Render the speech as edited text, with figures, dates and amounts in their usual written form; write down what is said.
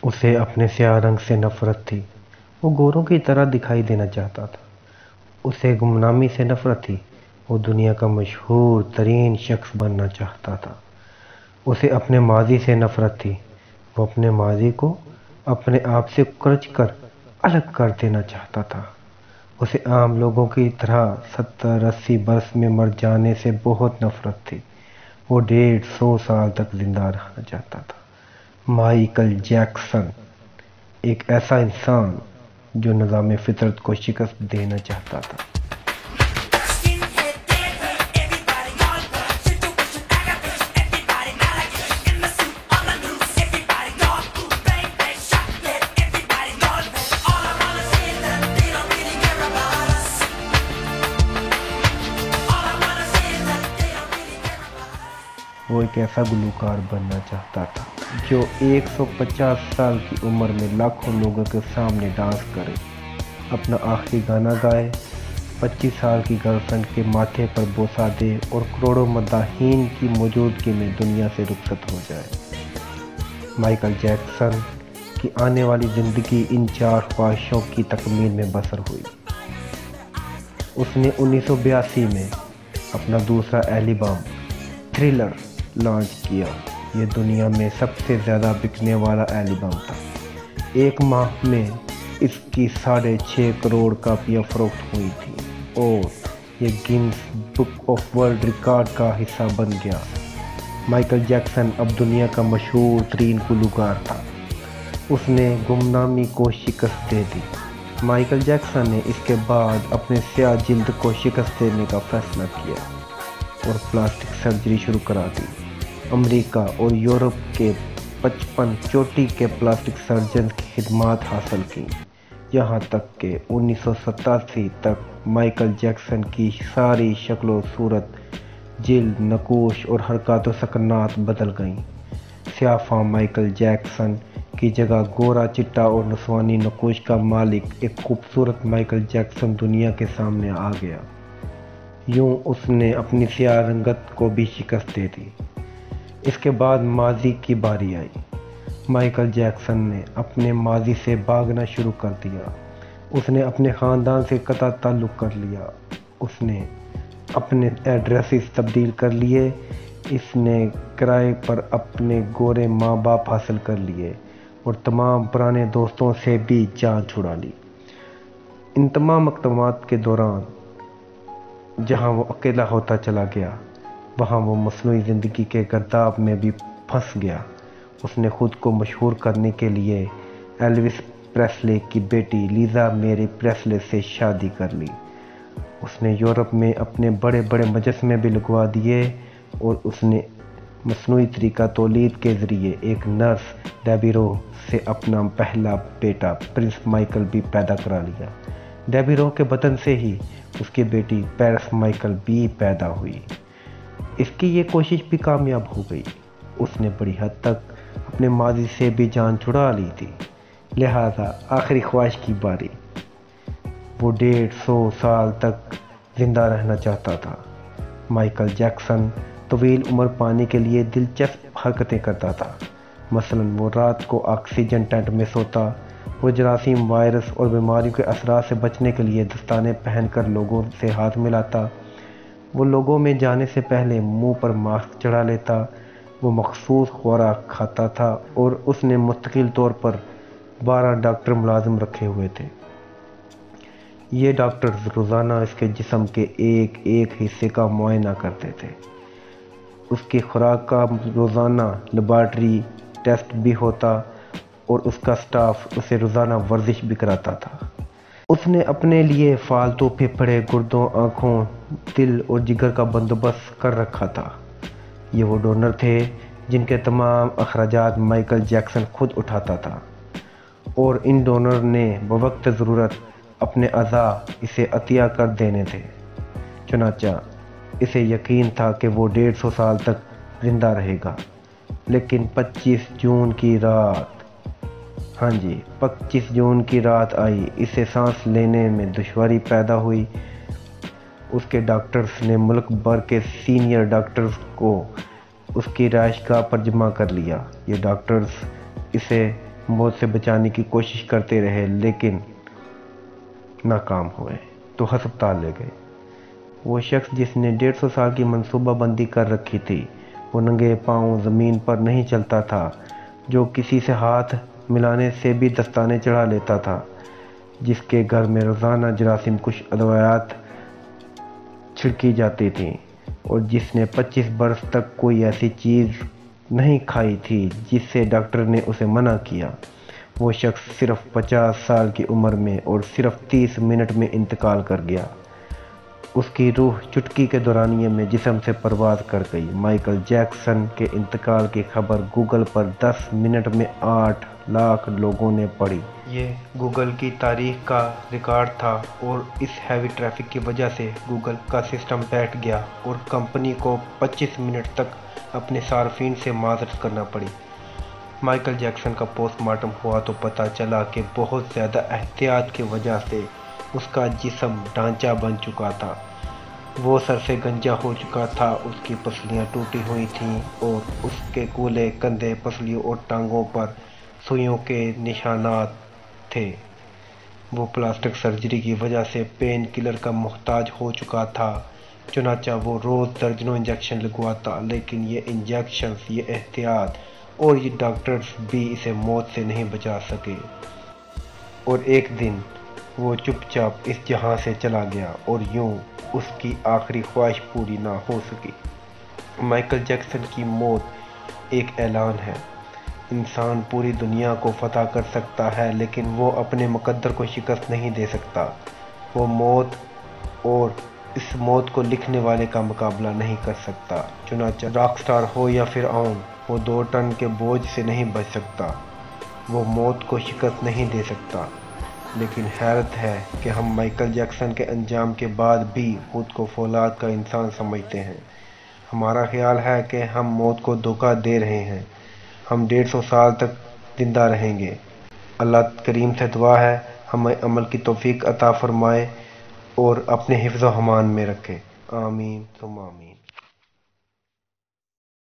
اسے اپنے سیاہ رنگ سے نفرت تھی، وہ گوروں کی طرح دکھائی دینا چاہتا تھا۔ اسے گمنامی سے نفرت تھی، وہ دنیا کا مشہور ترین شخص بننا چاہتا تھا۔ اسے اپنے ماضی سے نفرت تھی، وہ اپنے ماضی کو اپنے آپ سے کچھ کر الگ کر دینا چاہتا تھا۔ اسے عام لوگوں کی طرح 70-80 برس میں مر جانے سے بہت نفرت تھی، وہ 150 سال تک زندہ رہنا چاہتا تھا۔ مائیکل جیکسن ایک ایسا انسان جو نظام فطرت کو شکست دینا چاہتا تھا۔ وہ ایک ایسا گلوکار بننا چاہتا تھا جو 150 سال کی عمر میں لاکھوں لوگوں کے سامنے ڈانس کرے، اپنا آخری گانا گائے، 25 سال کی گرل فرینڈ کے ماتھے پر بوسہ دے اور کروڑوں مداحین کی موجودگی میں دنیا سے رخصت ہو جائے۔ مائیکل جیکسن کی آنے والی زندگی ان 4 خواہشوں کی تکمیل میں بسر ہوئی۔ اس نے 1982 میں اپنا دوسرا البم تھرلر لانچ کیا۔ یہ دنیا میں سب سے زیادہ بکنے والا البم تھا۔ 1 ماہ میں اس کی 6.5 کروڑ کاپیاں فروخت ہوئی تھیں اور یہ grains book of world record کا حصہ بن گیا۔ مائیکل جیکسن اب دنیا کا مشہور ترین گلوکار تھا۔ اس نے گمنامی کو شکست دے دی۔ مائیکل جیکسن نے اس کے بعد اپنے سیاہ جلد کو شکست دینے کا فیصلہ کیا اور پلاسٹک سرجری شروع کرا دی۔ امریکہ اور یورپ کے 55 چوٹی کے پلاسٹک سرجنز کی خدمات حاصل کی، یہاں تک کہ 1987 تک مائیکل جیکسن کی ساری شکل و صورت، جلد، نقوش اور حرکات و سکنات بدل گئیں۔ سیاہ فام مائیکل جیکسن کی جگہ گورا چٹا اور نسوانی نقوش کا مالک ایک خوبصورت مائیکل جیکسن دنیا کے سامنے آ گیا۔ یوں اس نے اپنی سیاہ رنگت کو بھی شکست دے دی۔ اس کے بعد ماضی کی باری آئی۔ مائیکل جیکسن نے اپنے ماضی سے بھاگنا شروع کر دیا۔ اس نے اپنے خاندان سے قطع تعلق کر لیا۔ اس نے اپنے ایڈریسز تبدیل کر لیے۔ اس نے کرائے پر اپنے گورے ماں باپ حاصل کر لیے اور تمام پرانے دوستوں سے بھی جان چھڑا لی۔ ان تمام اقدامات کے دوران جہاں وہ اکیلا ہوتا چلا گیا، وہاں وہ مصنوعی زندگی کے گرداب میں بھی پھنس گیا۔ اس نے خود کو مشہور کرنے کے لیے ایلوس پریسلے کی بیٹی لیزا میری پریسلے سے شادی کر لی۔ اس نے یورپ میں اپنے بڑے بڑے مجسمے بھی لگوا دیے اور اس نے مصنوعی طریقہ تولید کے ذریعے ایک نرس ڈیبی رو سے اپنا پہلا بیٹا پرنس مائیکل بھی پیدا کرا لیا۔ ڈیبی رو کے بدن سے ہی اس کی بیٹی پیرس مائیکل بھی پیدا ہوئی۔ اس کی یہ کوشش بھی کامیاب ہو گئی۔ اس نے بڑی حد تک اپنے ماضی سے بھی جان چھڑا لی تھی، لہذا آخری خواہش کی باری۔ وہ 150 سال تک زندہ رہنا چاہتا تھا۔ مائیکل جیکسن طویل عمر پانے کے لیے دلچسپ حرکتیں کرتا تھا۔ مثلاً وہ رات کو آکسیجن ٹینٹ میں سوتا، وہ جراثیم، وائرس اور بیماریوں کے اثرات سے بچنے کے لیے دستانے پہن کر لوگوں سے ہاتھ ملاتا، وہ لوگوں میں جانے سے پہلے منہ پر ماسک چڑھا لیتا، وہ مخصوص خوراک کھاتا تھا اور اس نے مستقل طور پر 12 ڈاکٹر ملازم رکھے ہوئے تھے۔ یہ ڈاکٹرز روزانہ اس کے جسم کے ایک ایک حصے کا معائنہ کرتے تھے۔ اس کی خوراک کا روزانہ لیبارٹری ٹیسٹ بھی ہوتا اور اس کا سٹاف اسے روزانہ ورزش بھی کراتا تھا۔ اس نے اپنے لیے فالتو پھیپھڑے، گردوں، آنکھوں، دل اور جگر کا بندوبست کر رکھا تھا۔ یہ وہ ڈونر تھے جن کے تمام اخراجات مائیکل جیکسن خود اٹھاتا تھا اور ان ڈونر نے بوقت ضرورت اپنے اعضاء اسے عطیہ کر دینے تھے۔ چنانچہ اسے یقین تھا کہ وہ 150 سال تک زندہ رہے گا، لیکن 25 جون کی رات آئی، اسے سانس لینے میں دشواری پیدا ہوئی۔ اس کے ڈاکٹرز نے ملک بھر کے سینئر ڈاکٹرز کو اس کی رہائش گاہ پر جمع کر لیا۔ یہ ڈاکٹرز اسے موت سے بچانے کی کوشش کرتے رہے لیکن ناکام ہوئے تو ہسپتال لے گئے۔ وہ شخص جس نے 150 سال کی منصوبہ بندی کر رکھی تھی، وہ ننگے پاؤں زمین پر نہیں چلتا تھا، جو کسی سے ہاتھ ملانے سے بھی دستانے چڑھا لیتا تھا، جس کے گھر میں روزانہ جراثیم کش ادویات چھڑکی جاتی تھیں، اور جس نے 25 برس تک کوئی ایسی چیز نہیں کھائی تھی جس سے ڈاکٹر نے اسے منع کیا۔ وہ شخص صرف 50 سال کی عمر میں اور صرف 30 منٹ میں انتقال کر گیا۔ اس کی روح چٹکی کے دورانیے میں جسم سے پرواز کر گئی۔ مائیکل جیکسن کے انتقال کی خبر گوگل پر 10 منٹ میں 8 لاکھ لوگوں نے پڑھی۔ یہ گوگل کی تاریخ کا ریکارڈ تھا، اور اس ہیوی ٹریفک کی وجہ سے گوگل کا سسٹم بیٹھ گیا اور کمپنی کو 25 منٹ تک اپنے صارفین سے معذرت کرنا پڑی۔ مائیکل جیکسن کا پوسٹ مارٹم ہوا تو پتہ چلا کہ بہت زیادہ احتیاط کی وجہ سے اس کا جسم ڈھانچہ بن چکا تھا۔ وہ سر سے گنجا ہو چکا تھا، اس کی پسلیاں ٹوٹی ہوئی تھیں اور اس کے کولے کندھے، پسلیوں اور ٹانگوں پر سوئیوں کے نشانات تھے۔ وہ پلاسٹک سرجری کی وجہ سے پین کلر کا محتاج ہو چکا تھا، چنانچہ وہ روز درجنوں انجیکشن لگواتا، لیکن یہ انجیکشنز، یہ احتیاط اور یہ ڈاکٹرز بھی اسے موت سے نہیں بچا سکے۔ اور ایک دن وہ چپ چاپ اس جہاں سے چلا گیا، اور یوں اس کی آخری خواہش پوری نہ ہو سکی۔ مائیکل جیکسن کی موت ایک اعلان ہے۔ انسان پوری دنیا کو فتح کر سکتا ہے، لیکن وہ اپنے مقدر کو شکست نہیں دے سکتا۔ وہ موت اور اس موت کو لکھنے والے کا مقابلہ نہیں کر سکتا۔ چنانچہ راک سٹار ہو یا فرعون، وہ 2 ٹن کے بوجھ سے نہیں بچ سکتا۔ وہ موت کو شکست نہیں دے سکتا۔ لیکن حیرت ہے کہ ہم مائیکل جیکسن کے انجام کے بعد بھی خود کو فولاد کا انسان سمجھتے ہیں۔ ہمارا خیال ہے کہ ہم موت کو دھوکہ دے رہے ہیں۔ ہم 150 سال تک زندہ رہیں گے۔ اللہ کریم سے دعا ہے ہمیں عمل کی توفیق عطا فرمائے اور اپنے حفظ و امان میں رکھے۔ آمین ثم آمین۔